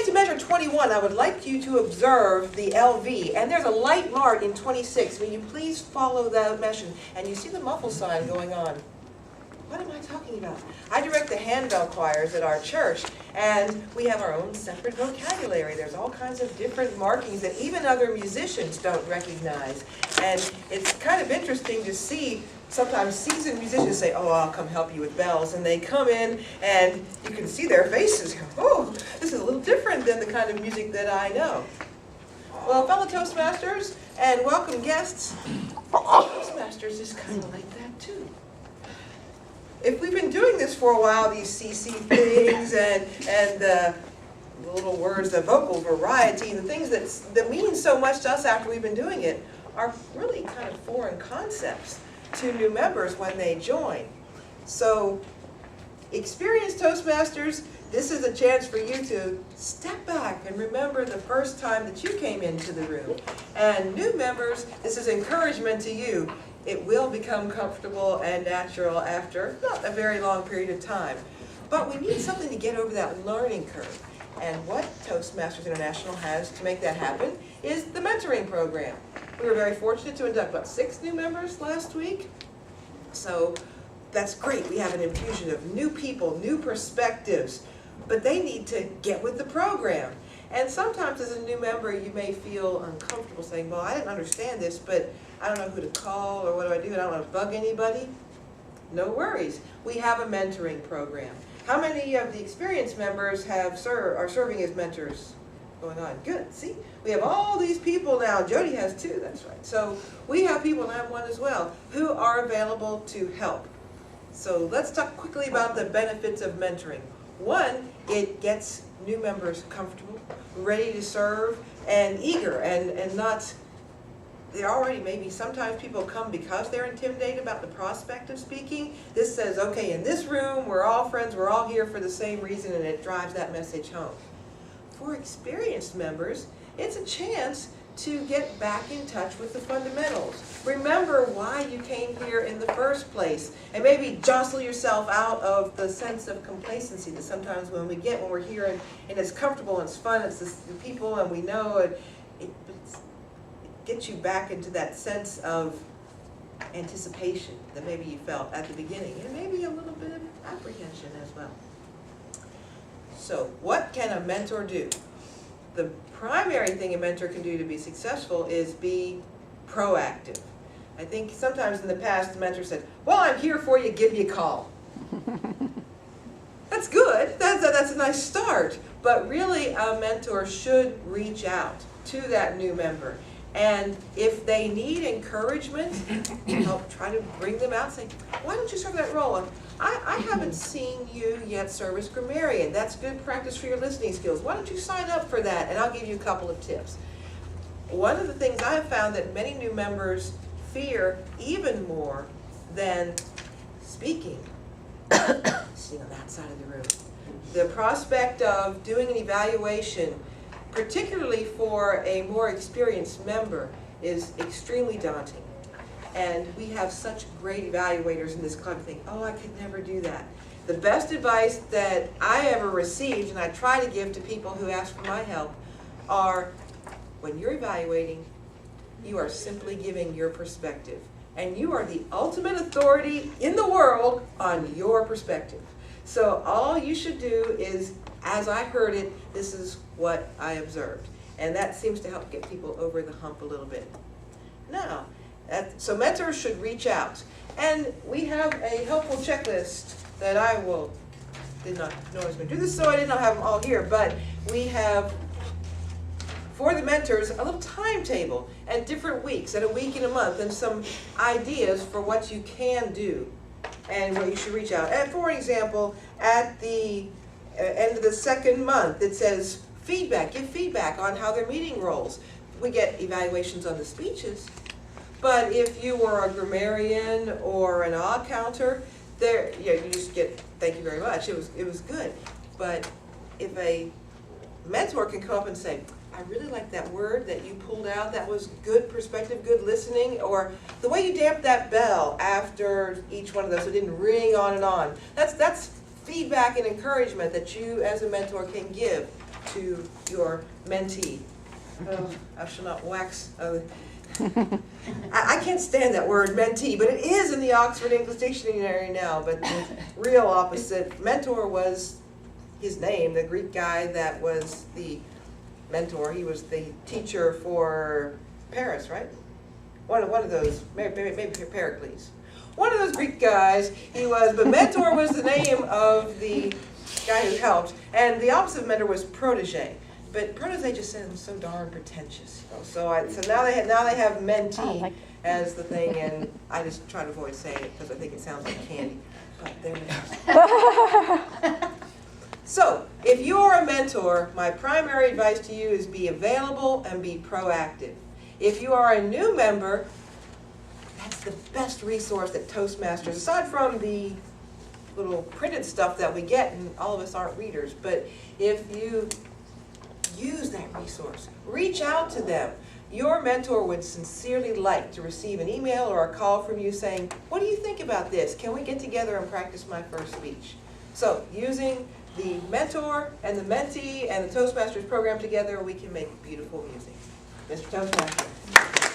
to measure 21, I would like you to observe the LV, and there's a light mark in 26. Will you please follow that measure? And you see the muffle sign going on. What am I talking about? I direct the handbell choirs at our church, and we have our own separate vocabulary. There's all kinds of different markings that even other musicians don't recognize. And it's kind of interesting to see sometimes seasoned musicians say, oh, I'll come help you with bells. And they come in and you can see their faces. Oh, this is a little different than the kind of music that I know. Well, fellow Toastmasters and welcome guests, Toastmasters is kind of like that too. If we've been doing this for a while, these CC things and the little words, the vocal variety, the things that mean so much to us after we've been doing it are really kind of foreign concepts to new members when they join. So, experienced Toastmasters, this is a chance for you to step back and remember the first time that you came into the room. And new members, this is encouragement to you. It will become comfortable and natural after not a very long period of time. But we need something to get over that learning curve. And what Toastmasters International has to make that happen is the mentoring program. We were very fortunate to induct about 6 new members last week. So that's great. We have an infusion of new people, new perspectives, but they need to get with the program. And sometimes as a new member, you may feel uncomfortable saying, well, I didn't understand this, but I don't know who to call or what do I do? I don't want to bug anybody. No worries. We have a mentoring program. How many of the experienced members are serving as mentors going on? Good. See, we have all these people now. Jody has 2, that's right. So we have people, and I have 1 as well, who are available to help. So let's talk quickly about the benefits of mentoring. 1, it gets new members comfortable, ready to serve, and eager, and not, they're already, maybe sometimes people come because they're intimidated about the prospect of speaking. This says, okay, in this room, we're all friends, we're all here for the same reason, and it drives that message home. For experienced members, it's a chance to get back in touch with the fundamentals. Remember why you came here in the first place, and maybe jostle yourself out of the sense of complacency that sometimes when we're here and it's comfortable and it's fun, it's the people and we know it gets you back into that sense of anticipation that maybe you felt at the beginning, and maybe a little bit of apprehension as well. So what can a mentor do? The primary thing a mentor can do to be successful is be proactive. I think sometimes in the past the mentor said, well, I'm here for you, give me a call. That's good, that's a nice start, but really a mentor should reach out to that new member. And if they need encouragement, help try to bring them out and say, why don't you serve that role? I haven't seen you yet serve as grammarian. That's good practice for your listening skills. Why don't you sign up for that? And I'll give you a couple of tips. One of the things I have found that many new members fear even more than speaking, sitting on that side of the room, the prospect of doing an evaluation, particularly for a more experienced member, is extremely daunting. And we have such great evaluators in this club think, oh, I could never do that. The best advice that I ever received, and I try to give to people who ask for my help, are when you're evaluating, you are simply giving your perspective. And you are the ultimate authority in the world on your perspective. So all you should do is, as I heard it, this is what I observed. And that seems to help get people over the hump a little bit. Now, so mentors should reach out. And we have a helpful checklist that did not know I was going to do this, so I did not have them all here. But we have, for the mentors, a little timetable at different weeks, at a week and a month, and some ideas for what you can do and what you should reach out. And for example, at the end of the 2nd month, it says feedback, give feedback on how their meeting rolls. We get evaluations on the speeches, but if you were a grammarian or an odd counter, you just get, thank you very much, it was good. But if a mentor can come up and say, I really like that word that you pulled out, that was good perspective, good listening, or the way you damped that bell after each one of those, so it didn't ring on and on. That's feedback and encouragement that you as a mentor can give to your mentee. Oh, I shall not wax. I can't stand that word mentee, but it is in the Oxford English Dictionary now, but the real opposite. Mentor was his name, the Greek guy that was the mentor. He was the teacher for Paris, right? One of those, maybe Pericles. One of those Greek guys he was, but mentor was the name of the guy who helped, and the opposite of mentor was protege. But protege just sounds so darn pretentious, you know? So now they have mentee as the thing, and I just try to avoid saying it because I think it sounds like candy. But there it is. So, if you're a mentor, my primary advice to you is be available and be proactive. If you are a new member, that's the best resource that Toastmasters, aside from the little printed stuff that we get, and all of us aren't readers, but if you use that resource, reach out to them. Your mentor would sincerely like to receive an email or a call from you saying, what do you think about this? Can we get together and practice my first speech? So, using the mentor and the mentee and the Toastmasters program together, we can make beautiful music. Mr. Toastmaster.